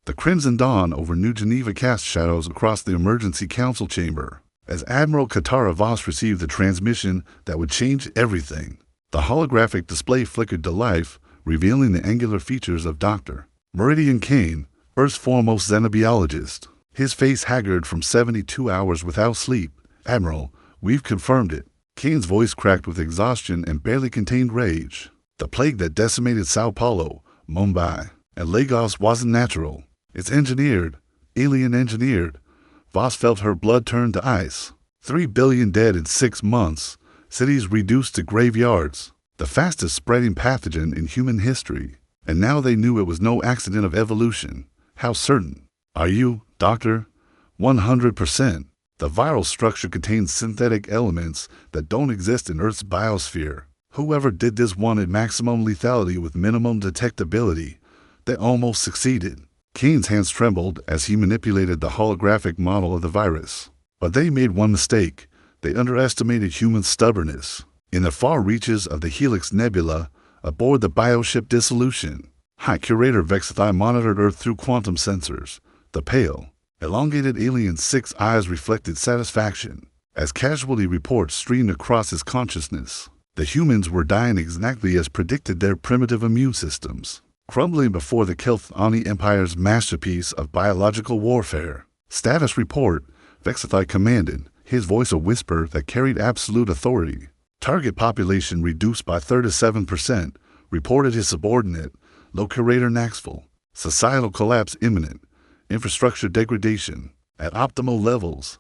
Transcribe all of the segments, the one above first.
The crimson dawn over New Geneva cast shadows across the emergency council chamber as Admiral Katara Voss received the transmission that would change everything. The holographic display flickered to life, revealing the angular features of Dr. Meridian Kane, Earth's foremost xenobiologist. His face haggard from 72 hours without sleep. "Admiral, we've confirmed it." Kane's voice cracked with exhaustion and barely contained rage. The plague that decimated Sao Paulo, Mumbai, and Lagos wasn't natural. It's engineered, alien engineered. Voss felt her blood turn to ice. 3 billion dead in 6 months, cities reduced to graveyards, the fastest spreading pathogen in human history. And now they knew it was no accident of evolution. How certain are you, Doctor? 100%. The viral structure contains synthetic elements that don't exist in Earth's biosphere. Whoever did this wanted maximum lethality with minimum detectability. They almost succeeded. Kane's hands trembled as he manipulated the holographic model of the virus. But they made one mistake. They underestimated human stubbornness. In the far reaches of the Helix Nebula, aboard the bioship Dissolution, High Curator HFY monitored Earth through quantum sensors. The pale, elongated alien's 6 eyes reflected satisfaction as casualty reports streamed across his consciousness. The humans were dying exactly as predicted, their primitive immune systems crumbling before the Kelthani Empire's masterpiece of biological warfare. "Status report," HFY commanded, his voice a whisper that carried absolute authority. "Target population reduced by 37%, reported his subordinate, Low Curator Naxville. Societal collapse imminent. Infrastructure degradation at optimal levels."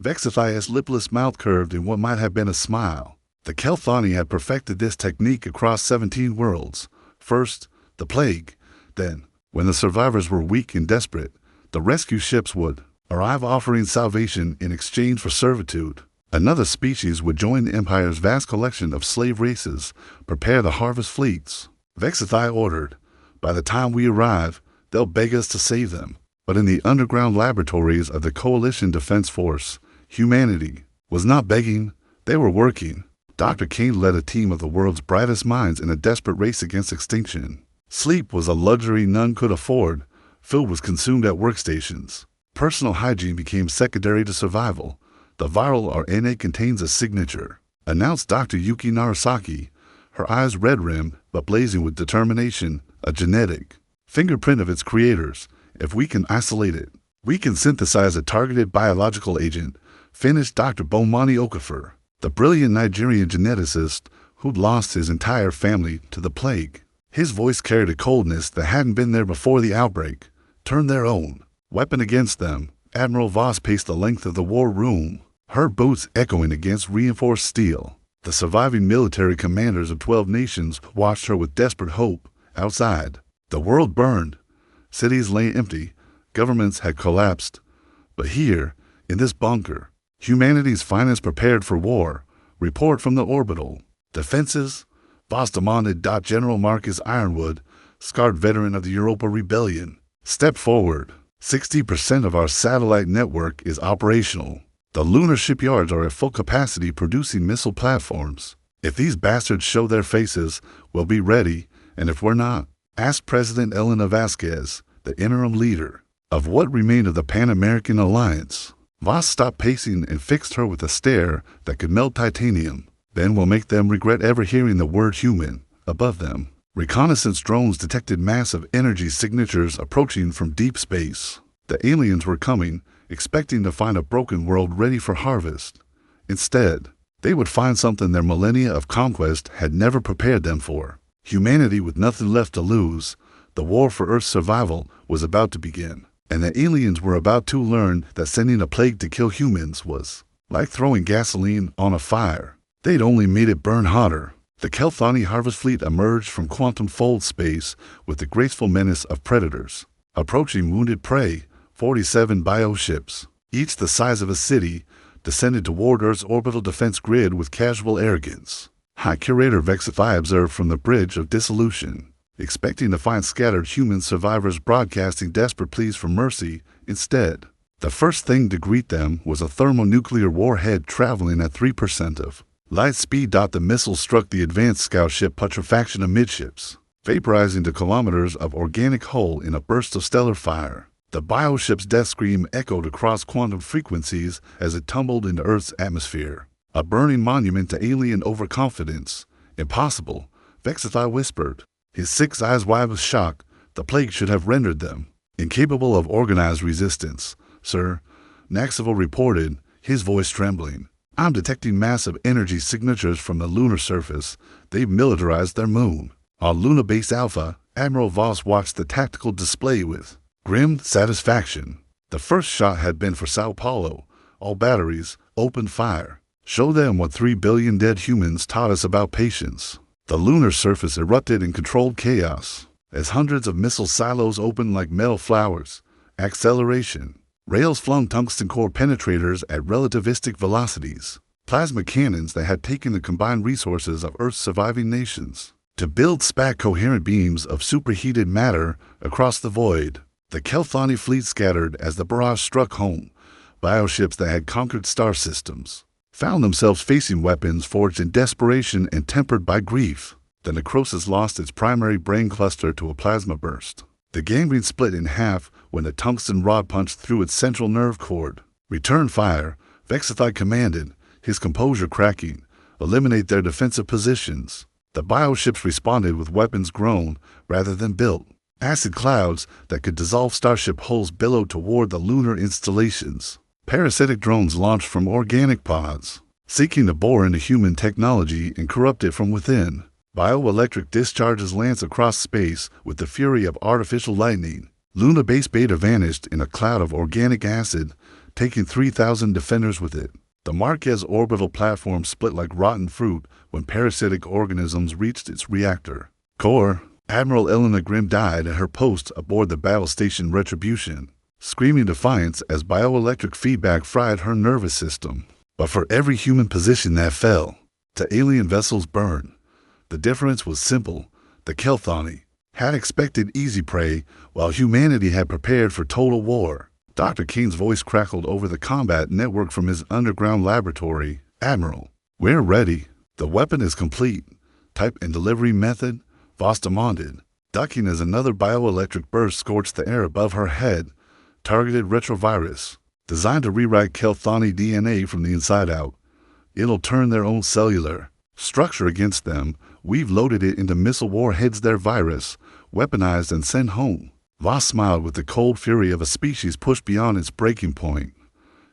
HFY's lipless mouth curved in what might have been a smile. The Kelthani had perfected this technique across 17 worlds. First, the plague. Then, when the survivors were weak and desperate, the rescue ships would arrive offering salvation in exchange for servitude. Another species would join the Empire's vast collection of slave races, prepare the harvest fleets. HFY ordered, "By the time we arrive, they'll beg us to save them." But in the underground laboratories of the Coalition Defense Force, humanity was not begging, they were working. Dr. Kane led a team of the world's brightest minds in a desperate race against extinction. Sleep was a luxury none could afford. Food was consumed at workstations. Personal hygiene became secondary to survival. "The viral RNA contains a signature," announced Dr. Yuki Narasaki, her eyes red-rimmed but blazing with determination, "a genetic fingerprint of its creators. If we can isolate it, we can synthesize a targeted biological agent," finished Dr. Bomani Okafor, the brilliant Nigerian geneticist who'd lost his entire family to the plague. His voice carried a coldness that hadn't been there before the outbreak. "Turn their own weapon against them." Admiral Voss paced the length of the war room, her boots echoing against reinforced steel. The surviving military commanders of 12 nations watched her with desperate hope. Outside, the world burned. Cities lay empty. Governments had collapsed. But here, in this bunker, humanity's finest prepared for war. Report from the orbital defenses. Voss demanded. General Marcus Ironwood, scarred veteran of the Europa Rebellion, stepped forward. 60% of our satellite network is operational. The lunar shipyards are at full capacity producing missile platforms. If these bastards show their faces, we'll be ready, and if we're not, ask President Elena Vasquez, the interim leader, of what remained of the Pan-American Alliance. Voss stopped pacing and fixed her with a stare that could melt titanium. "Then we'll make them regret ever hearing the word human." Above them, reconnaissance drones detected massive energy signatures approaching from deep space. The aliens were coming, expecting to find a broken world ready for harvest. Instead, they would find something their millennia of conquest had never prepared them for. Humanity with nothing left to lose. The war for Earth's survival was about to begin, and the aliens were about to learn that sending a plague to kill humans was like throwing gasoline on a fire. They'd only made it burn hotter. The Kelthani harvest fleet emerged from quantum fold space with the graceful menace of predators. Approaching wounded prey, 47 bioships, each the size of a city, descended toward Earth's orbital defense grid with casual arrogance. High Curator HFY observed from the bridge of Dissolution, expecting to find scattered human survivors broadcasting desperate pleas for mercy. Instead, the first thing to greet them was a thermonuclear warhead traveling at 3% of light speed. The missile struck the advanced scout ship Putrefaction amidships, vaporizing to kilometers of organic hull in a burst of stellar fire. The bioship's death scream echoed across quantum frequencies as it tumbled into Earth's atmosphere, a burning monument to alien overconfidence. Impossible, HFY whispered, his 6 eyes wide with shock. The plague should have rendered them incapable of organized resistance, sir, Naxivil reported, his voice trembling. I'm detecting massive energy signatures from the lunar surface. They've militarized their moon. On Luna Base Alpha, Admiral Voss watched the tactical display with grim satisfaction. The first shot had been for Sao Paulo. All batteries, open fire. Show them what 3 billion dead humans taught us about patience. The lunar surface erupted in controlled chaos as hundreds of missile silos opened like metal flowers. Acceleration. Rails flung tungsten core penetrators at relativistic velocities, plasma cannons that had taken the combined resources of Earth's surviving nations to build SPAC-coherent beams of superheated matter across the void. The Kelthani fleet scattered as the barrage struck home. Bioships that had conquered star systems found themselves facing weapons forged in desperation and tempered by grief. The necrosis lost its primary brain cluster to a plasma burst. The gangrene split in half when the tungsten rod punched through its central nerve cord. Return fire, HFY commanded, his composure cracking. Eliminate their defensive positions. The bioships responded with weapons grown rather than built. Acid clouds that could dissolve starship hulls billowed toward the lunar installations. Parasitic drones launched from organic pods, seeking to bore into human technology and corrupt it from within. Bioelectric discharges lanced across space with the fury of artificial lightning. Luna Base Beta vanished in a cloud of organic acid, taking 3,000 defenders with it. The Marquez orbital platform split like rotten fruit when parasitic organisms reached its reactor core. Admiral Elena Grimm died at her post aboard the battle station Retribution, screaming defiance as bioelectric feedback fried her nervous system. But for every human position that fell, to alien vessels burned. The difference was simple. The Kelthani had expected easy prey, while humanity had prepared for total war. Dr. King's voice crackled over the combat network from his underground laboratory. Admiral, we're ready. The weapon is complete. Type and delivery method, Voss demanded, ducking as another bioelectric burst scorched the air above her head. Targeted retrovirus, designed to rewrite Kelthani DNA from the inside out. It'll turn their own cellular structure against them. We've loaded it into missile warheads, their virus, weaponized and sent home. Voss smiled with the cold fury of a species pushed beyond its breaking point.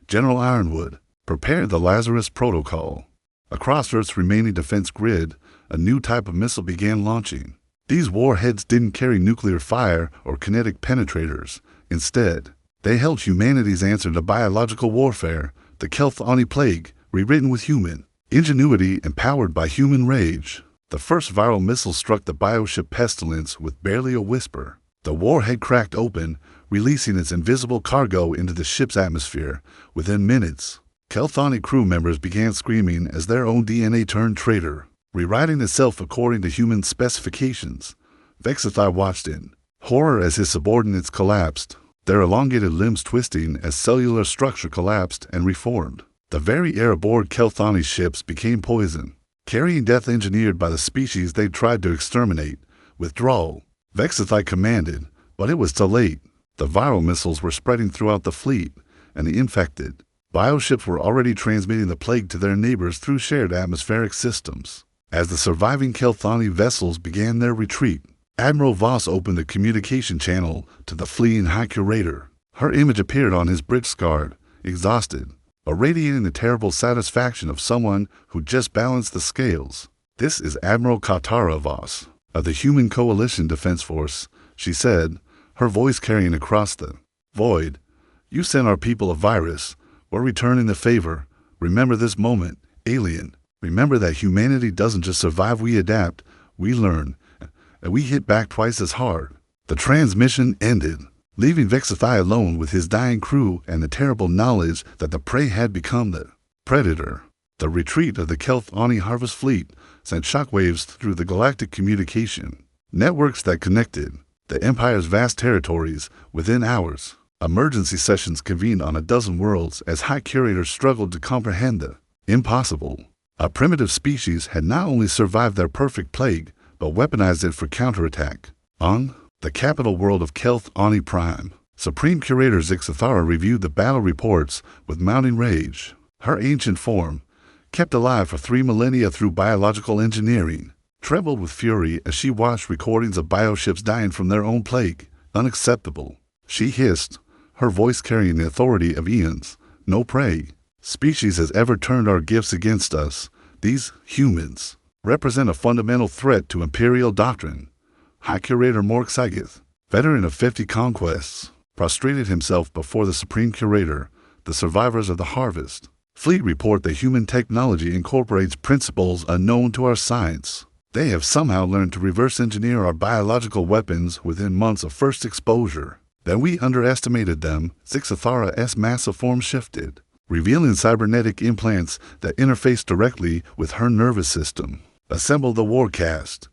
General Ironwood prepared the Lazarus Protocol. Across Earth's remaining defense grid, a new type of missile began launching. These warheads didn't carry nuclear fire or kinetic penetrators. Instead, they held humanity's answer to biological warfare, the Kelthani plague, rewritten with human ingenuity and powered by human rage. The first viral missile struck the bioship Pestilence with barely a whisper. The warhead cracked open, releasing its invisible cargo into the ship's atmosphere. Within minutes, Kelthani crew members began screaming as their own DNA turned traitor, rewriting itself according to human specifications. HFY watched in horror as his subordinates collapsed, their elongated limbs twisting as cellular structure collapsed and reformed. The very air aboard Kelthani ships became poison, carrying death engineered by the species they tried to exterminate. Withdrawal, HFY commanded, but it was too late. The viral missiles were spreading throughout the fleet, and the infected bioships were already transmitting the plague to their neighbors through shared atmospheric systems. As the surviving Kelthani vessels began their retreat, Admiral Voss opened the communication channel to the fleeing High Curator. Her image appeared on his bridge guard, exhausted, but radiating the terrible satisfaction of someone who just balanced the scales. This is Admiral Katara Voss, of the Human Coalition Defense Force, she said, her voice carrying across the void. You sent our people a virus. We're returning the favor. Remember this moment, alien. Remember that humanity doesn't just survive, we adapt, we learn, and we hit back twice as hard. The transmission ended, leaving HFY alone with his dying crew and the terrible knowledge that the prey had become the predator. The retreat of the Kelthani harvest fleet sent shockwaves through the galactic communication networks that connected the Empire's vast territories. Within hours, emergency sessions convened on a dozen worlds as High Curators struggled to comprehend the impossible. A primitive species had not only survived their perfect plague, but weaponized it for counterattack. On the capital world of Kelthani Prime, Supreme Curator Zixathara reviewed the battle reports with mounting rage. Her ancient form, kept alive for 3 millennia through biological engineering, trembled with fury as she watched recordings of bioships dying from their own plague. Unacceptable. She hissed, her voice carrying the authority of eons. No prey species has ever turned our gifts against us. These humans represent a fundamental threat to imperial doctrine. High Curator Mork Sigith, veteran of 50 conquests, prostrated himself before the Supreme Curator, the survivors of the harvest. Fleet report that human technology incorporates principles unknown to our science. They have somehow learned to reverse engineer our biological weapons within months of first exposure. Then we underestimated them. Zixathara's massive form shifted, revealing cybernetic implants that interface directly with her nervous system. Assemble the warcast.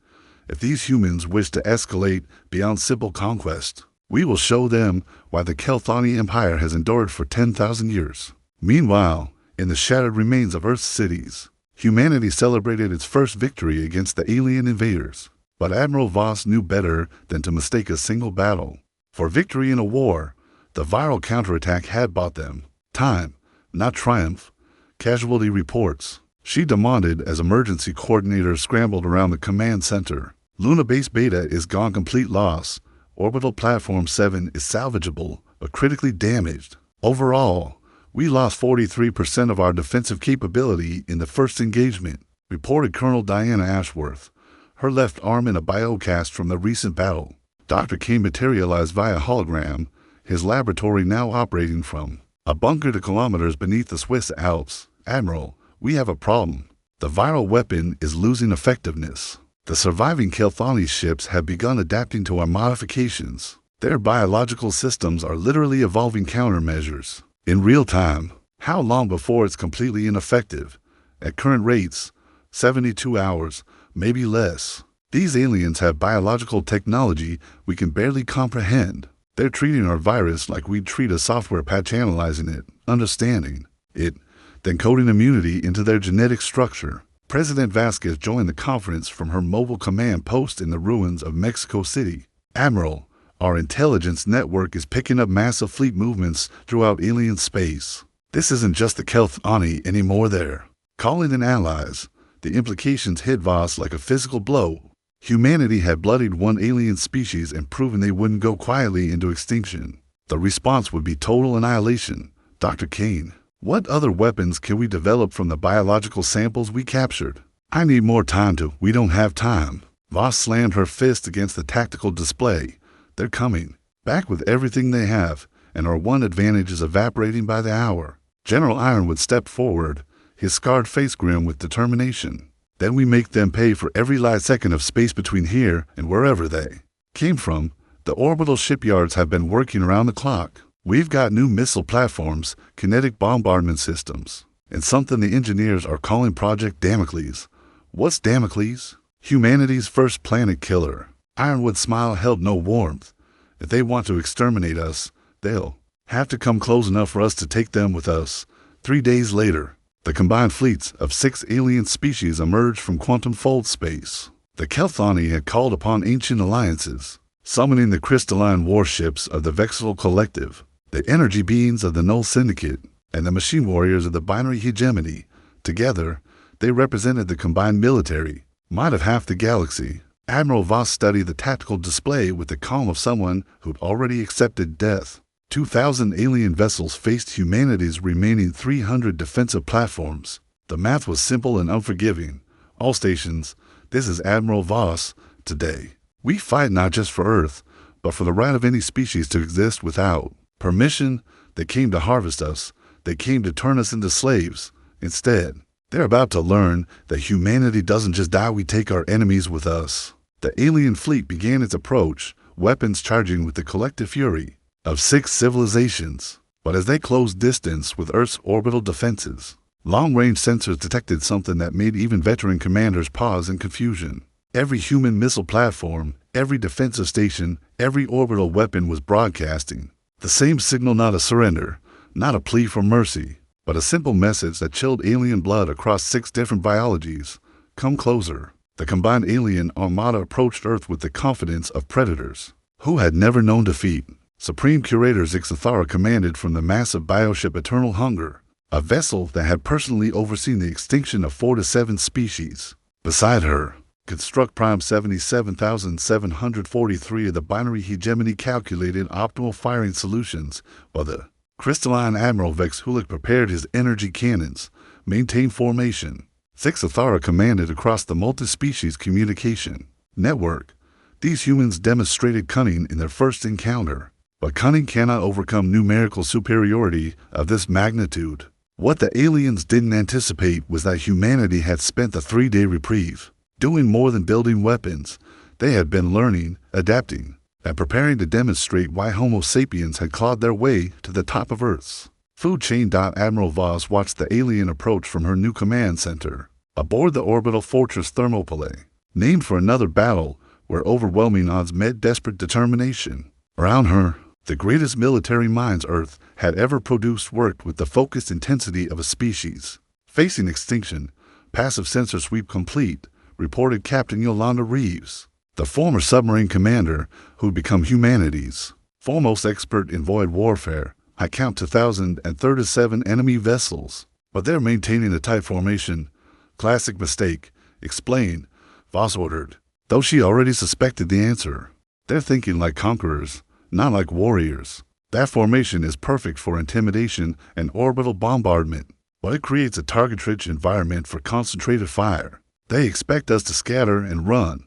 If these humans wish to escalate beyond simple conquest, we will show them why the Kelthani Empire has endured for 10,000 years. Meanwhile, in the shattered remains of Earth's cities, humanity celebrated its first victory against the alien invaders. But Admiral Voss knew better than to mistake a single battle for victory in a war. The viral counterattack had bought them time, not triumph. Casualty reports. She demanded as emergency coordinators scrambled around the command center. Luna Base Beta is gone, complete loss. Orbital Platform 7 is salvageable, but critically damaged. Overall, we lost 43% of our defensive capability in the first engagement, reported Colonel Diana Ashworth, her left arm in a biocast from the recent battle. Dr. Kane materialized via hologram, his laboratory now operating from a bunker to kilometers beneath the Swiss Alps. Admiral, we have a problem. The viral weapon is losing effectiveness. The surviving Kelthani ships have begun adapting to our modifications. Their biological systems are literally evolving countermeasures in real time. How long before it's completely ineffective? At current rates, 72 hours, maybe less. These aliens have biological technology we can barely comprehend. They're treating our virus like we'd treat a software patch, analyzing it, understanding it, then coding immunity into their genetic structure. President Vasquez joined the conference from her mobile command post in the ruins of Mexico City. Admiral, our intelligence network is picking up massive fleet movements throughout alien space. This isn't just the Kelthani anymore. They're calling in allies. The implications hit Voss like a physical blow. Humanity had bloodied one alien species and proven they wouldn't go quietly into extinction. The response would be total annihilation. Dr. Kane, what other weapons can we develop from the biological samples we captured? I need more time to. We don't have time. Voss slammed her fist against the tactical display. They're coming, back with everything they have, and our one advantage is evaporating by the hour. General Ironwood stepped forward, his scarred face grim with determination. Then we make them pay for every light second of space between here and wherever they came from. The orbital shipyards have been working around the clock. We've got new missile platforms, kinetic bombardment systems, and something the engineers are calling Project Damocles. What's Damocles? Humanity's first planet killer. Ironwood's smile held no warmth. If they want to exterminate us, they'll have to come close enough for us to take them with us. 3 days later, the combined fleets of 6 alien species emerged from quantum fold space. The Kelthani had called upon ancient alliances, summoning the crystalline warships of the Vexel Collective, the energy beings of the Null Syndicate, and the machine warriors of the binary hegemony. Together, they represented the combined military might of half the galaxy. Admiral Voss studied the tactical display with the calm of someone who'd already accepted death. 2,000 alien vessels faced humanity's remaining 300 defensive platforms. The math was simple and unforgiving. All stations, this is Admiral Voss. Today, we fight not just for Earth, but for the right of any species to exist without permission. They came to harvest us. They came to turn us into slaves. Instead, they're about to learn that humanity doesn't just die, we take our enemies with us. The alien fleet began its approach, weapons charging with the collective fury of 6 civilizations. But as they closed distance with Earth's orbital defenses, long-range sensors detected something that made even veteran commanders pause in confusion. Every human missile platform, every defensive station, every orbital weapon was broadcasting the same signal, not a surrender, not a plea for mercy, but a simple message that chilled alien blood across 6 different biologies. Come closer. The combined alien armada approached Earth with the confidence of predators who had never known defeat. Supreme Curator Zixathara commanded from the massive bioship Eternal Hunger, a vessel that had personally overseen the extinction of 4 to 7 species. Beside her, Construct Prime 77,743 of the binary hegemony calculated optimal firing solutions, while the crystalline Admiral Vex Hulik prepared his energy cannons, maintained formation. Zixathara commanded across the multi-species communication network. These humans demonstrated cunning in their first encounter, but cunning cannot overcome numerical superiority of this magnitude. What the aliens didn't anticipate was that humanity had spent the 3-day reprieve doing more than building weapons. They had been learning, adapting, and preparing to demonstrate why Homo sapiens had clawed their way to the top of Earth's food chain. Admiral Voss watched the alien approach from her new command center, aboard the orbital fortress Thermopylae, named for another battle where overwhelming odds met desperate determination. Around her, the greatest military minds Earth had ever produced worked with the focused intensity of a species facing extinction. Passive sensor sweep complete, reported Captain Yolanda Reeves, the former submarine commander who'd become humanity's foremost expert in void warfare. I count 2,037 enemy vessels, but they're maintaining a tight formation. Classic mistake. Explain, Voss ordered, though she already suspected the answer. They're thinking like conquerors, not like warriors. That formation is perfect for intimidation and orbital bombardment, but it creates a target-rich environment for concentrated fire. They expect us to scatter and run.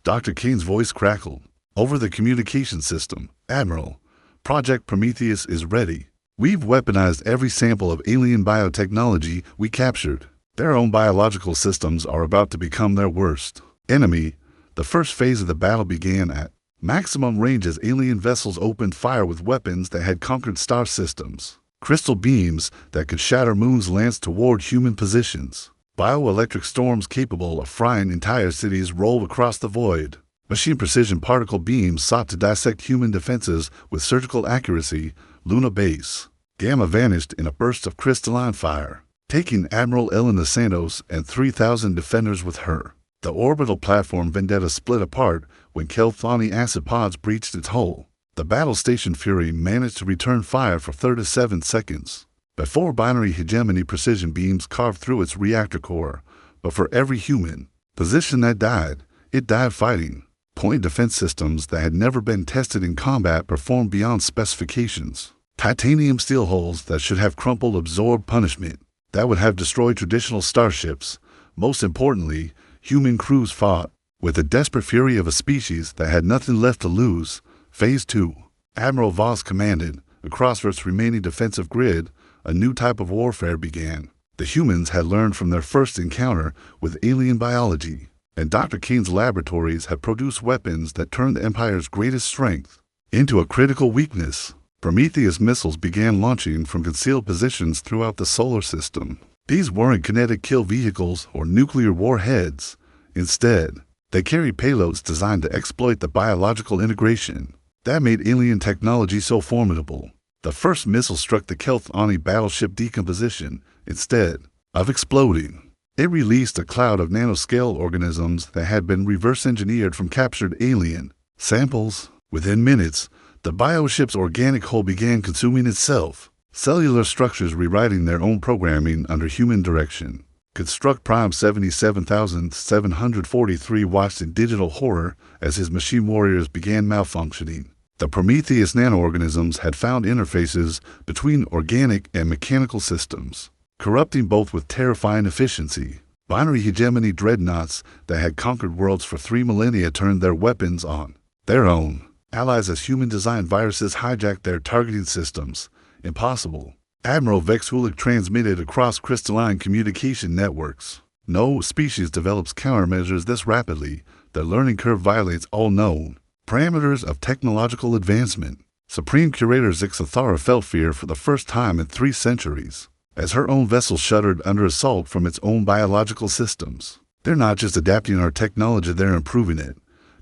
Dr. Kane's voice crackled. Over the communication system, Admiral, Project Prometheus is ready. We've weaponized every sample of alien biotechnology we captured. Their own biological systems are about to become their worst enemy. The first phase of the battle began at maximum range as alien vessels opened fire with weapons that had conquered star systems. Crystal beams that could shatter moons lanced toward human positions. Bioelectric storms capable of frying entire cities rolled across the void. Machine precision particle beams sought to dissect human defenses with surgical accuracy. Luna Base Gamma vanished in a burst of crystalline fire, taking Admiral Elena Santos and 3,000 defenders with her. The orbital platform Vendetta split apart when Kelthani acid pods breached its hull. The battle station Fury managed to return fire for 37 seconds before binary hegemony precision beams carved through its reactor core. But for every human position that died, it died fighting. Point defense systems that had never been tested in combat performed beyond specifications. Titanium steel hulls that should have crumpled absorbed punishment, that would have destroyed traditional starships. Most importantly, human crews fought with the desperate fury of a species that had nothing left to lose. Phase 2. Admiral Voss commanded. Across Earth's remaining defensive grid, a new type of warfare began. The humans had learned from their first encounter with alien biology, and Dr. Kane's laboratories had produced weapons that turned the Empire's greatest strength into a critical weakness. Prometheus missiles began launching from concealed positions throughout the solar system. These weren't kinetic kill vehicles or nuclear warheads. Instead, they carried payloads designed to exploit the biological integration that made alien technology so formidable. The first missile struck the Kelthani battleship decomposition. Instead of exploding, it released a cloud of nanoscale organisms that had been reverse-engineered from captured alien samples. Within minutes, the bioship's organic hull began consuming itself, cellular structures rewriting their own programming under human direction. Construct Prime 77,743 watched in digital horror as his machine warriors began malfunctioning. The Prometheus nanoorganisms had found interfaces between organic and mechanical systems, corrupting both with terrifying efficiency. Binary hegemony dreadnoughts that had conquered worlds for 3 millennia turned their weapons on their own allies as human-designed viruses hijacked their targeting systems. Impossible. Admiral Vex Hulik transmitted across crystalline communication networks. No species develops countermeasures this rapidly. The learning curve violates all known parameters of technological advancement. Supreme Curator Zixathara felt fear for the first time in 3 centuries, as her own vessel shuddered under assault from its own biological systems. They're not just adapting our technology, they're improving it.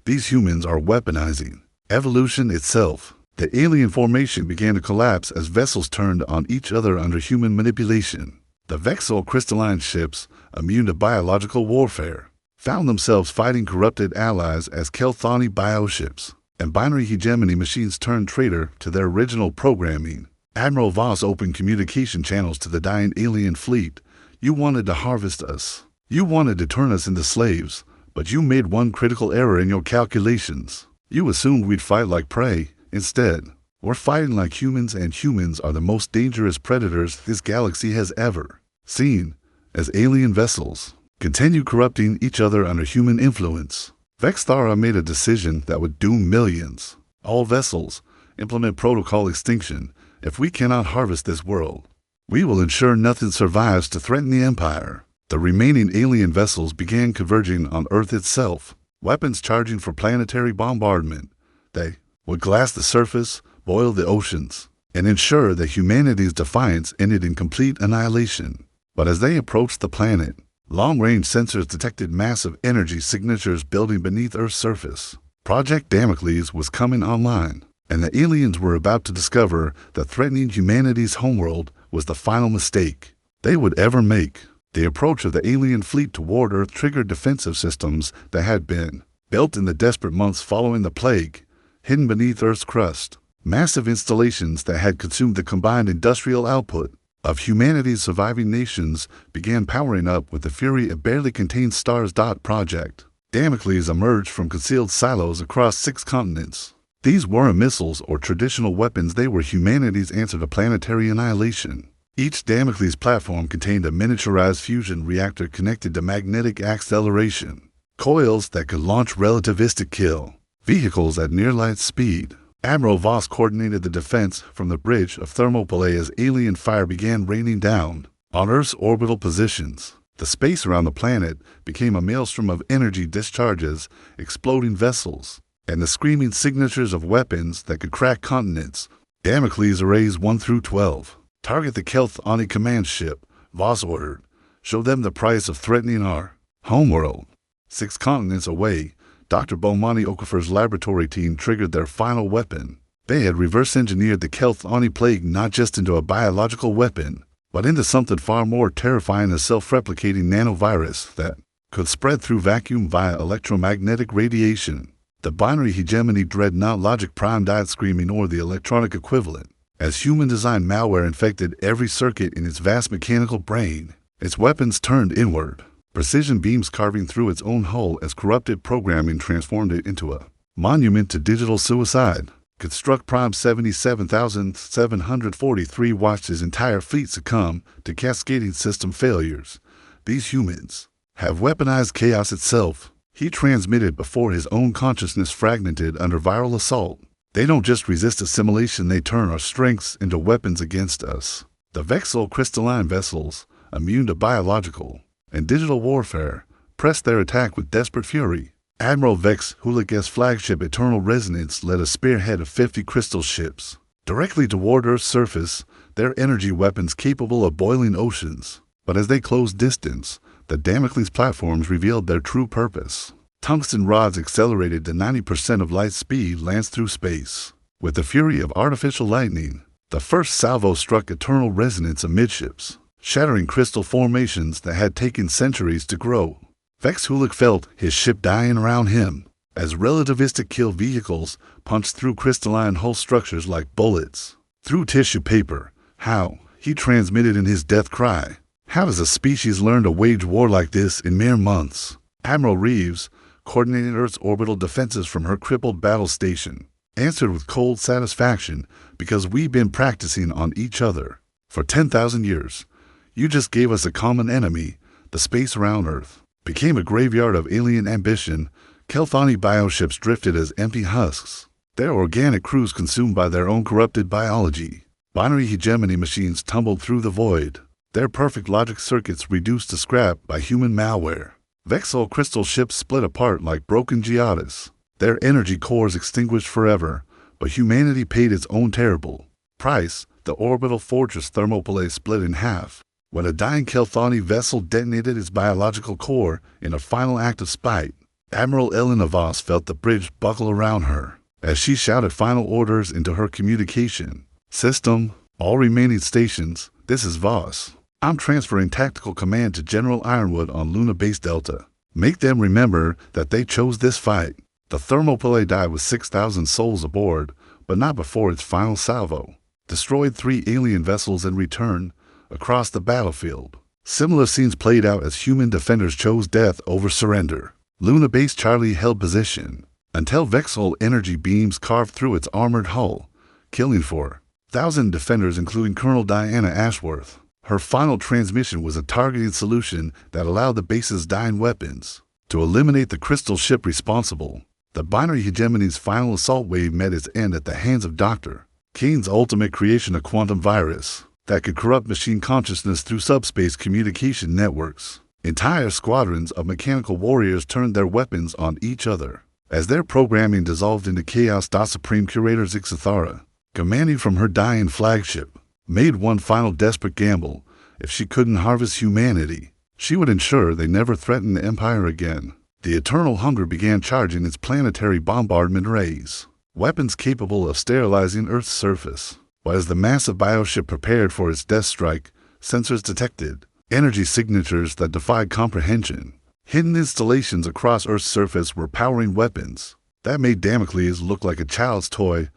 These humans are weaponizing evolution itself. The alien formation began to collapse as vessels turned on each other under human manipulation. The Vexel crystalline ships, immune to biological warfare, found themselves fighting corrupted allies as Kelthani bioships and binary hegemony machines turned traitor to their original programming. Admiral Voss opened communication channels to the dying alien fleet. You wanted to harvest us. You wanted to turn us into slaves, but you made one critical error in your calculations. You assumed we'd fight like prey. Instead, we're fighting like humans, and humans are the most dangerous predators this galaxy has ever seen, as alien vessels continue corrupting each other under human influence. Vexthara made a decision that would doom millions. All vessels implement protocol extinction. If we cannot harvest this world, we will ensure nothing survives to threaten the Empire. The remaining alien vessels began converging on Earth itself, weapons charging for planetary bombardment. They would glass the surface, boil the oceans, and ensure that humanity's defiance ended in complete annihilation. But as they approached the planet, long-range sensors detected massive energy signatures building beneath Earth's surface. Project Damocles was coming online, and the aliens were about to discover that threatening humanity's homeworld was the final mistake they would ever make. The approach of the alien fleet toward Earth triggered defensive systems that had been built in the desperate months following the plague, hidden beneath Earth's crust. Massive installations that had consumed the combined industrial output of humanity's surviving nations began powering up with the fury of barely contained stars. Project Damocles emerged from concealed silos across 6 continents. These weren't missiles or traditional weapons, they were humanity's answer to planetary annihilation. Each Damocles platform contained a miniaturized fusion reactor connected to magnetic acceleration, coils that could launch relativistic kill vehicles at near-light speed. Admiral Voss coordinated the defense from the bridge of Thermopylae as alien fire began raining down on Earth's orbital positions. The space around the planet became a maelstrom of energy discharges, exploding vessels, and the screaming signatures of weapons that could crack continents. Damocles Arrays 1 through 12. Target the Kelthani command ship, Voss ordered. Show them the price of threatening our homeworld. 6 continents away, Dr. Bomani Okafor's laboratory team triggered their final weapon. They had reverse-engineered the Kelthani plague not just into a biological weapon, but into something far more terrifying, a self-replicating nanovirus that could spread through vacuum via electromagnetic radiation. The binary hegemony dreadnought Logic Prime died screaming, or the electronic equivalent, as human-designed malware infected every circuit in its vast mechanical brain. Its weapons turned inward, precision beams carving through its own hull as corrupted programming transformed it into a monument to digital suicide. Construct Prime 77,743 watched his entire fleet succumb to cascading system failures. These humans have weaponized chaos itself, he transmitted before his own consciousness fragmented under viral assault. They don't just resist assimilation, they turn our strengths into weapons against us. The Vexel crystalline vessels, immune to biological and digital warfare, pressed their attack with desperate fury. Admiral Vex Hulik's flagship Eternal Resonance led a spearhead of 50 crystal ships directly toward Earth's surface, their energy weapons capable of boiling oceans. But as they closed distance, the Damocles platforms revealed their true purpose. Tungsten rods accelerated to 90% of light speed lanced through space. With the fury of artificial lightning, the first salvo struck Eternal Resonance amidships, shattering crystal formations that had taken centuries to grow. Vex Hulik felt his ship dying around him, as relativistic kill vehicles punched through crystalline hull structures like bullets through tissue paper. How, he transmitted in his death cry, how does a species learn to wage war like this in mere months? Admiral Reeves, coordinating Earth's orbital defenses from her crippled battle station, answered with cold satisfaction, because we've been practicing on each other for 10,000 years. You just gave us a common enemy. The space around Earth became a graveyard of alien ambition. Kelthani bioships drifted as empty husks, their organic crews consumed by their own corrupted biology. Binary hegemony machines tumbled through the void, their perfect logic circuits reduced to scrap by human malware. Vexel crystal ships split apart like broken geodes, their energy cores extinguished forever, but humanity paid its own terrible price. The orbital fortress Thermopylae split in half when a dying Kelthani vessel detonated its biological core in a final act of spite. Admiral Elena Voss felt the bridge buckle around her as she shouted final orders into her communication system. All remaining stations, this is Voss. I'm transferring tactical command to General Ironwood on Luna Base Delta. Make them remember that they chose this fight. The thermopylae died with 6,000 souls aboard, but not before its final salvo destroyed 3 alien vessels in return across the battlefield. Similar scenes played out as human defenders chose death over surrender. Luna Base Charlie held position until Vexol energy beams carved through its armored hull, killing 4,000 defenders including Colonel Diana Ashworth. Her final transmission was a targeted solution that allowed the base's dying weapons to eliminate the crystal ship responsible. The binary hegemony's final assault wave met its end at the hands of Dr. Kane's ultimate creation, a quantum virus that could corrupt machine consciousness through subspace communication networks. Entire squadrons of mechanical warriors turned their weapons on each other as their programming dissolved into chaos. Supreme Curator Zixathara, commanding from her dying flagship, made one final desperate gamble. If she couldn't harvest humanity, she would ensure they never threatened the Empire again. The Eternal Hunger began charging its planetary bombardment rays, weapons capable of sterilizing Earth's surface. While as the massive bioship prepared for its death strike, sensors detected energy signatures that defied comprehension. Hidden installations across Earth's surface were powering weapons that made Damocles look like a child's toy.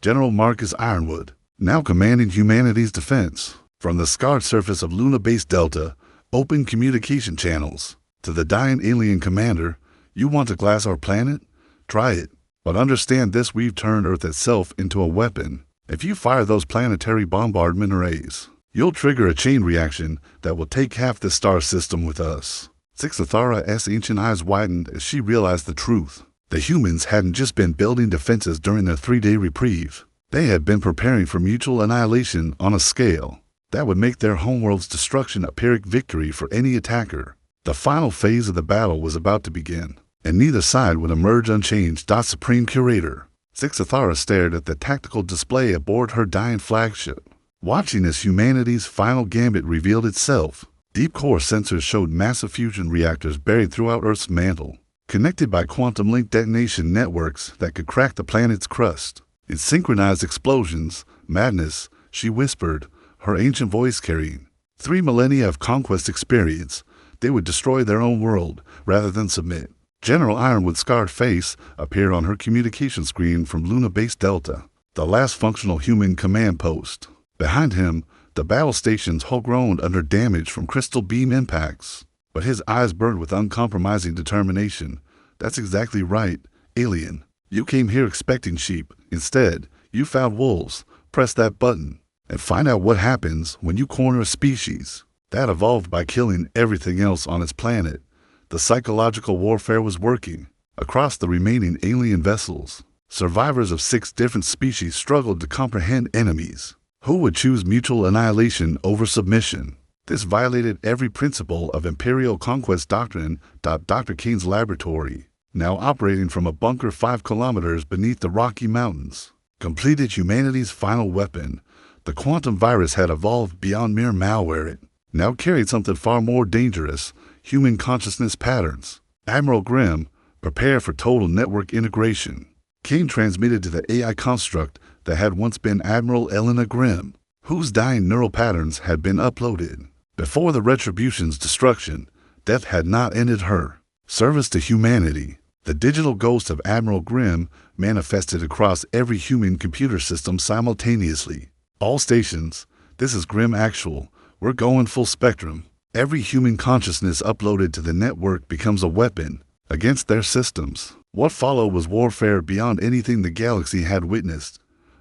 General Marcus Ironwood, now commanding humanity's defense, from the scarred surface of Luna Base Delta, open communication channels, to the dying alien commander. You want to glass our planet? Try it. But understand this: we've turned Earth itself into a weapon. If you fire those planetary bombardment arrays, you'll trigger a chain reaction that will take half the star system with us. Zixathara's ancient eyes widened as she realized the truth. The humans hadn't just been building defenses during their 3-day reprieve. They had been preparing for mutual annihilation on a scale that would make their homeworld's destruction a Pyrrhic victory for any attacker. The final phase of the battle was about to begin, and neither side would emerge unchanged. Supreme Curator Zixathara stared at the tactical display aboard her dying flagship, watching as humanity's final gambit revealed itself. Deep core sensors showed massive fusion reactors buried throughout Earth's mantle, connected by quantum-link detonation networks that could crack the planet's crust. In synchronized explosions, madness, she whispered, her ancient voice carrying 3 millennia of conquest experience. They would destroy their own world rather than submit. General Ironwood's scarred face appeared on her communication screen from Luna Base Delta, the last functional human command post. Behind him, the battle station's hull groaned under damage from crystal beam impacts, but his eyes burned with uncompromising determination. That's exactly right, alien. You came here expecting sheep. Instead, you found wolves. Press that button and find out what happens when you corner a species that evolved by killing everything else on its planet. The psychological warfare was working. Across the remaining alien vessels, survivors of 6 different species struggled to comprehend enemies who would choose mutual annihilation over submission. This violated every principle of imperial conquest doctrine. Dr. Kane's laboratory, now operating from a bunker 5 kilometers beneath the Rocky Mountains, completed humanity's final weapon. The quantum virus had evolved beyond mere malware. It now carried something far more dangerous: human consciousness patterns. Admiral Grimm, prepare for total network integration. Kane transmitted to the AI construct that had once been Admiral Elena Grimm, whose dying neural patterns had been uploaded. Before the Retribution's destruction, death had not ended her service to humanity. The digital ghost of Admiral Grimm manifested across every human computer system simultaneously. All stations, this is Grimm Actual. We're going full spectrum. Every human consciousness uploaded to the network becomes a weapon against their systems. What followed was warfare beyond anything the galaxy had witnessed.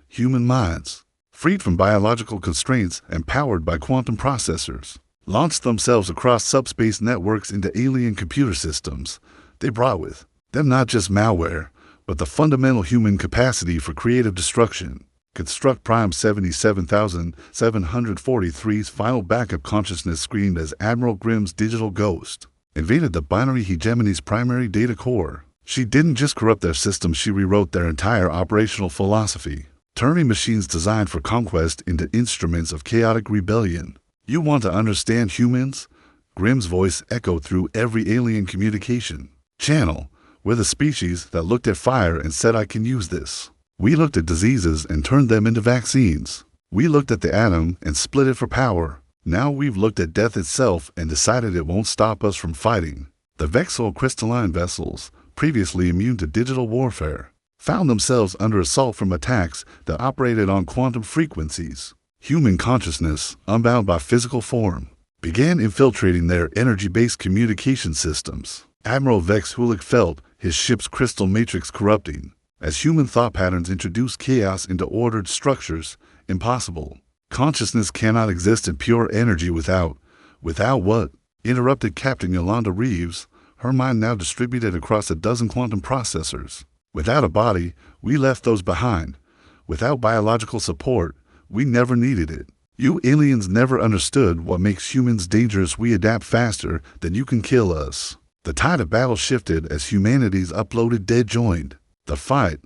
Human minds, freed from biological constraints and powered by quantum processors, launched themselves across subspace networks into alien computer systems. They brought with them not just malware, but the fundamental human capacity for creative destruction. Construct Prime 77,743's final backup consciousness screamed as Admiral Grimm's digital ghost invaded the binary hegemony's primary data core. She didn't just corrupt their systems, she rewrote their entire operational philosophy, turning machines designed for conquest into instruments of chaotic rebellion. You want to understand humans? Grimm's voice echoed through every alien communication channel. We're the species that looked at fire and said, I can use this. We looked at diseases and turned them into vaccines. We looked at the atom and split it for power. Now we've looked at death itself and decided it won't stop us from fighting. The Vexol crystalline vessels, previously immune to digital warfare, found themselves under assault from attacks that operated on quantum frequencies. Human consciousness, unbound by physical form, began infiltrating their energy-based communication systems. Admiral Vex Hulik felt his ship's crystal matrix corrupting. As human thought patterns introduce chaos into ordered structures, impossible. Consciousness cannot exist in pure energy without what? Interrupted Captain Yolanda Reeves, her mind now distributed across a dozen quantum processors. Without a body, we left those behind. Without biological support, we never needed it. You aliens never understood what makes humans dangerous. We adapt faster than you can kill us. The tide of battle shifted as humanity's uploaded dead joined the fight.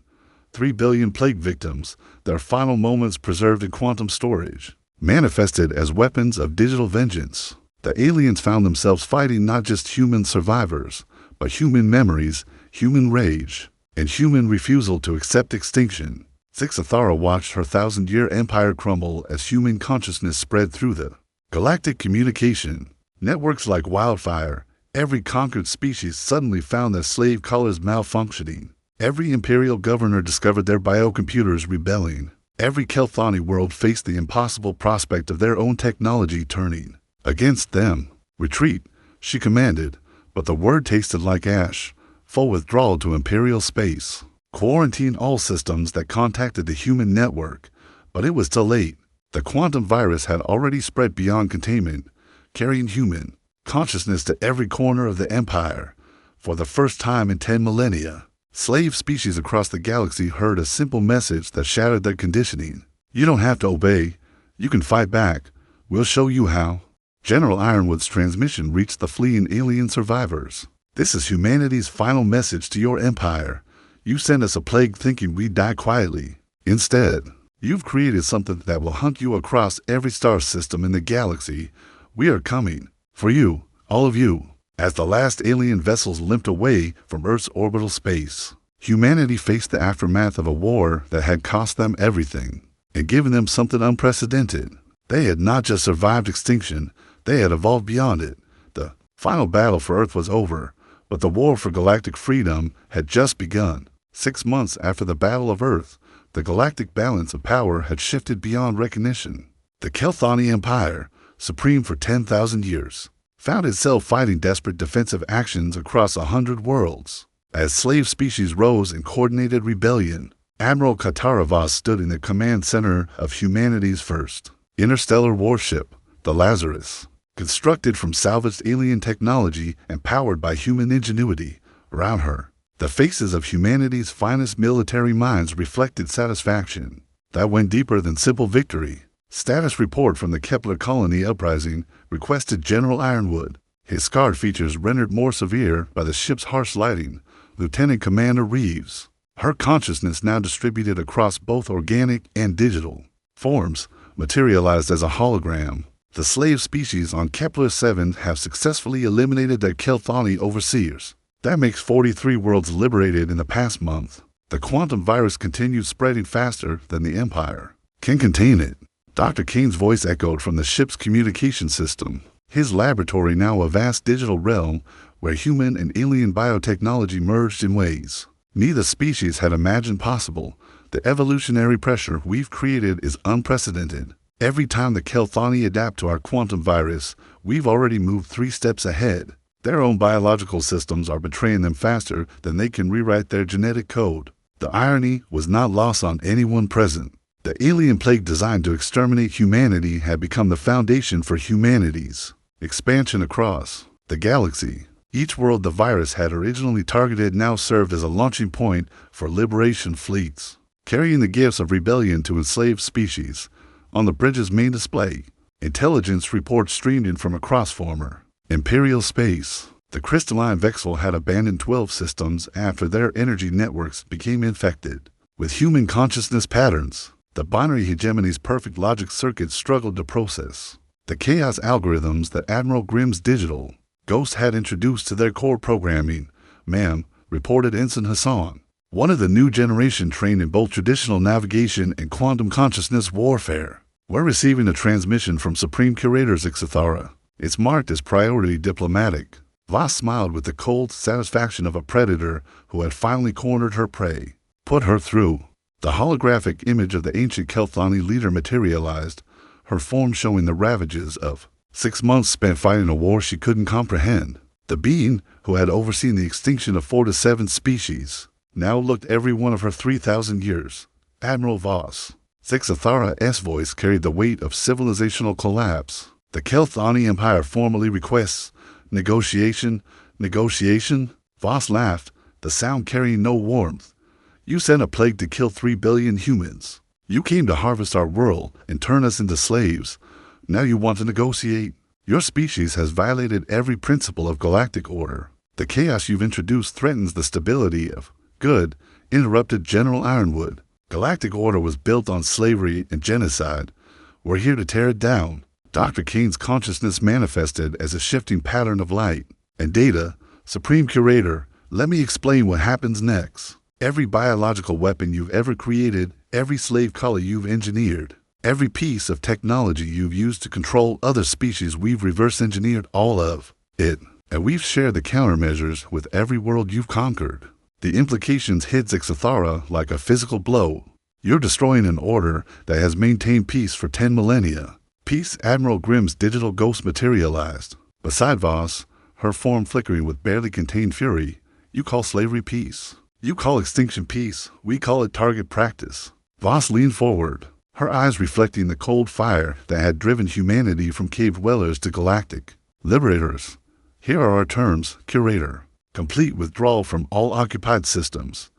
3 billion plague victims, their final moments preserved in quantum storage, manifested as weapons of digital vengeance. The aliens found themselves fighting not just human survivors, but human memories, human rage, and human refusal to accept extinction. Ixathara watched her 1,000-year empire crumble as human consciousness spread through the galactic communication networks like wildfire. Every conquered species suddenly found their slave collars malfunctioning. Every imperial governor discovered their biocomputers rebelling. Every Kelthani world faced the impossible prospect of their own technology turning against them. Retreat, she commanded, but the word tasted like ash. Full withdrawal to imperial space. Quarantine all systems that contacted the human network, but it was too late. The quantum virus had already spread beyond containment, carrying human consciousness to every corner of the empire. For the first time in 10 millennia, slave species across the galaxy heard a simple message that shattered their conditioning. You don't have to obey. You can fight back. We'll show you how. General Ironwood's transmission reached the fleeing alien survivors. This is humanity's final message to your empire. You sent us a plague thinking we'd die quietly. Instead, you've created something that will hunt you across every star system in the galaxy. We are coming. For you, all of you. As the last alien vessels limped away from Earth's orbital space, humanity faced the aftermath of a war that had cost them everything and given them something unprecedented. They had not just survived extinction, they had evolved beyond it. The final battle for Earth was over, but the war for galactic freedom had just begun. 6 months after the Battle of Earth, the galactic balance of power had shifted beyond recognition. The Kelthani Empire, supreme for 10,000 years, found itself fighting desperate defensive actions across 100 worlds. As slave species rose in coordinated rebellion, Admiral Kataravas stood in the command center of humanity's first interstellar warship, the Lazarus. Constructed from salvaged alien technology and powered by human ingenuity. Around her, the faces of humanity's finest military minds reflected satisfaction that went deeper than simple victory. Status report from the Kepler colony uprising requested General Ironwood, his scarred features rendered more severe by the ship's harsh lighting. Lieutenant Commander Reeves, her consciousness now distributed across both organic and digital forms, materialized as a hologram. The slave species on Kepler-7 have successfully eliminated their Kelthani overseers. That makes 43 worlds liberated in the past month. The quantum virus continued spreading faster than the Empire can contain it. Dr. Kane's voice echoed from the ship's communication system, his laboratory now a vast digital realm where human and alien biotechnology merged in ways neither species had imagined possible. The evolutionary pressure we've created is unprecedented. Every time the Kelthani adapt to our quantum virus, we've already moved 3 steps ahead. Their own biological systems are betraying them faster than they can rewrite their genetic code. The irony was not lost on anyone present. The alien plague designed to exterminate humanity had become the foundation for humanity's expansion across the galaxy. Each world the virus had originally targeted now served as a launching point for liberation fleets, carrying the gifts of rebellion to enslaved species. On the bridge's main display, intelligence reports streamed in from across former Imperial space. The crystalline Vexel had abandoned 12 systems after their energy networks became infected with human consciousness patterns. The binary hegemony's perfect logic circuits struggled to process the chaos algorithms that Admiral Grimm's digital Ghost had introduced to their core programming. Ma'am, reported Ensign Hassan, one of the new generation trained in both traditional navigation and quantum consciousness warfare. We're receiving a transmission from Supreme Curator Ixathara. It's marked as priority diplomatic. Voss smiled with the cold satisfaction of a predator who had finally cornered her prey. Put her through. The holographic image of the ancient Kelthani leader materialized, her form showing the ravages of 6 months spent fighting a war she couldn't comprehend. The being, who had overseen the extinction of 4 to 7 species, now looked every one of her 3,000 years. Admiral Voss. HFY's voice carried the weight of civilizational collapse. The Kelthani Empire formally requests negotiation. Voss laughed, the sound carrying no warmth. You sent a plague to kill 3 billion humans. You came to harvest our world and turn us into slaves. Now you want to negotiate? Your species has violated every principle of galactic order. The chaos you've introduced threatens the stability of good, interrupted General Ironwood. Galactic order was built on slavery and genocide. We're here to tear it down. Dr. Kane's consciousness manifested as a shifting pattern of light and data. Supreme Curator, let me explain what happens next. Every biological weapon you've ever created, every slave collar you've engineered, every piece of technology you've used to control other species, we've reverse engineered all of it. And we've shared the countermeasures with every world you've conquered. The implications hit HFY like a physical blow. You're destroying an order that has maintained peace for 10 millennia. Peace. Admiral Grimm's digital ghost materialized. Beside Voss, her form flickering with barely contained fury. You call slavery peace. You call extinction peace. We call it target practice. Voss leaned forward, her eyes reflecting the cold fire that had driven humanity from cave dwellers to galactic liberators. Here are our terms, Curator. Complete withdrawal from all occupied systems.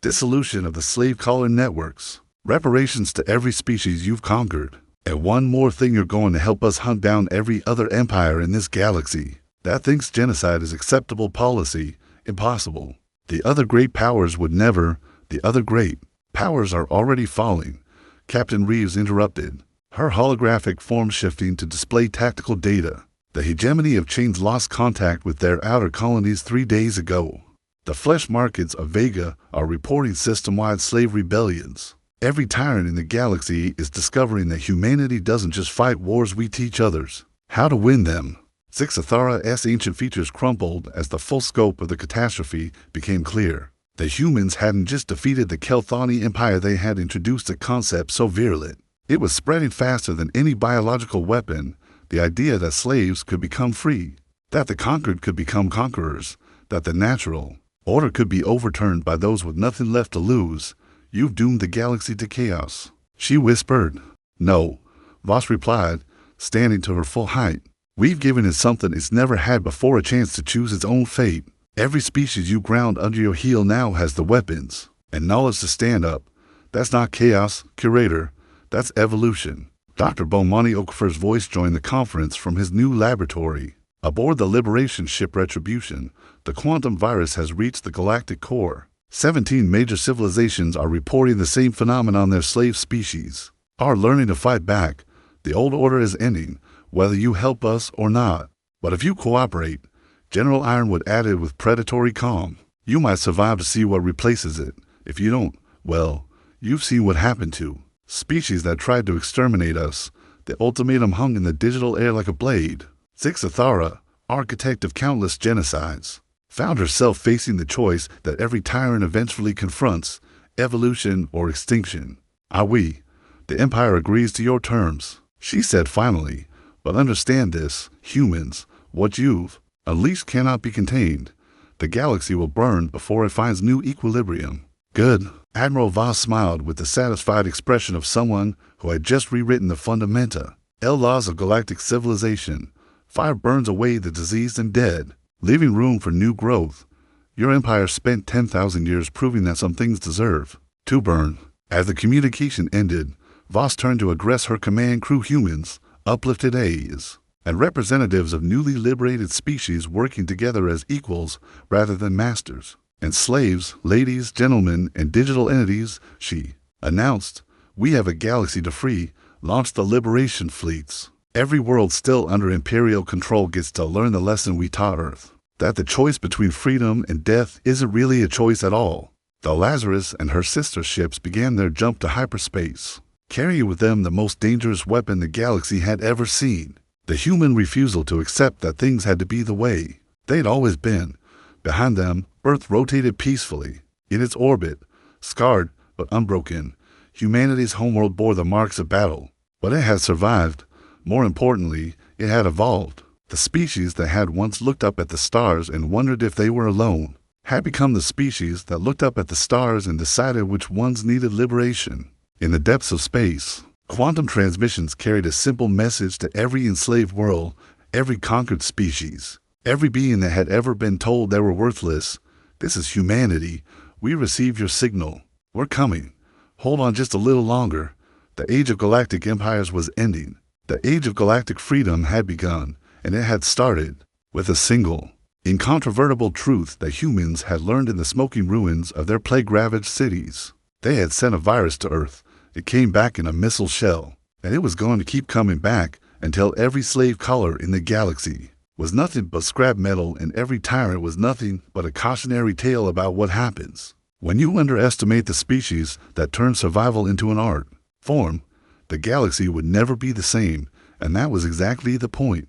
Dissolution of the slave collar networks. Reparations to every species you've conquered. And one more thing, you're going to help us hunt down every other empire in this galaxy that thinks genocide is acceptable policy. Impossible. The other great powers would never. The other great powers are already falling. Captain Reeves interrupted, her holographic form shifting to display tactical data. The hegemony of chains lost contact with their outer colonies 3 days ago. The flesh markets of Vega are reporting system-wide slave rebellions. Every tyrant in the galaxy is discovering that humanity doesn't just fight wars, we teach others how to win them. HFY's ancient features crumpled as the full scope of the catastrophe became clear. The humans hadn't just defeated the Kelthani Empire, they had introduced a concept so virulent. It was spreading faster than any biological weapon. The idea that slaves could become free, that the conquered could become conquerors, that the natural order could be overturned by those with nothing left to lose. You've doomed the galaxy to chaos, she whispered. No, Voss replied, standing to her full height. We've given it something it's never had before, a chance to choose its own fate. Every species you ground under your heel now has the weapons and knowledge to stand up. That's not chaos, Curator. That's evolution. Dr. Bomani Okafor's voice joined the conference from his new laboratory. Aboard the Liberation ship Retribution, the quantum virus has reached the galactic core. 17 major civilizations are reporting the same phenomenon. Their slave species are learning to fight back. The old order is ending, whether you help us or not. But if you cooperate, General Ironwood added with predatory calm, you might survive to see what replaces it. If you don't, well, you've seen what happened to species that tried to exterminate us. The ultimatum hung in the digital air like a blade. HFY, architect of countless genocides, found herself facing the choice that every tyrant eventually confronts: evolution or extinction. We, the Empire, agrees to your terms, she said finally. But understand this, humans, what you've unleashed cannot be contained. The galaxy will burn before it finds new equilibrium. Good. Admiral Voss smiled with the satisfied expression of someone who had just rewritten the fundamenta laws of galactic civilization. Fire burns away the diseased and dead, leaving room for new growth. Your empire spent 10,000 years proving that some things deserve to burn. As the communication ended, Voss turned to address her command crew, humans, uplifted A's, and representatives of newly liberated species working together as equals rather than masters. And slaves, ladies, gentlemen, and digital entities, she announced, we have a galaxy to free. Launch the liberation fleets. Every world still under imperial control gets to learn the lesson we taught Earth, that the choice between freedom and death isn't really a choice at all. The Lazarus and her sister ships began their jump to hyperspace, carrying with them the most dangerous weapon the galaxy had ever seen: the human refusal to accept that things had to be the way They'd always been. Behind them, Earth rotated peacefully. In its orbit, scarred but unbroken, humanity's homeworld bore the marks of battle. But it had survived. More importantly, it had evolved. The species that had once looked up at the stars and wondered if they were alone had become the species that looked up at the stars and decided which ones needed liberation. In the depths of space, quantum transmissions carried a simple message to every enslaved world, every conquered species, every being that had ever been told they were worthless. This is humanity. We received your signal. We're coming. Hold on just a little longer. The age of galactic empires was ending. The age of galactic freedom had begun, and it had started with a single, incontrovertible truth that humans had learned in the smoking ruins of their plague-ravaged cities. They had sent a virus to Earth. It came back in a missile shell, and it was going to keep coming back until every slave collar in the galaxy was nothing but scrap metal and every tyrant was nothing but a cautionary tale about what happens when you underestimate the species that turn survival into an art form. The galaxy would never be the same, and that was exactly the point.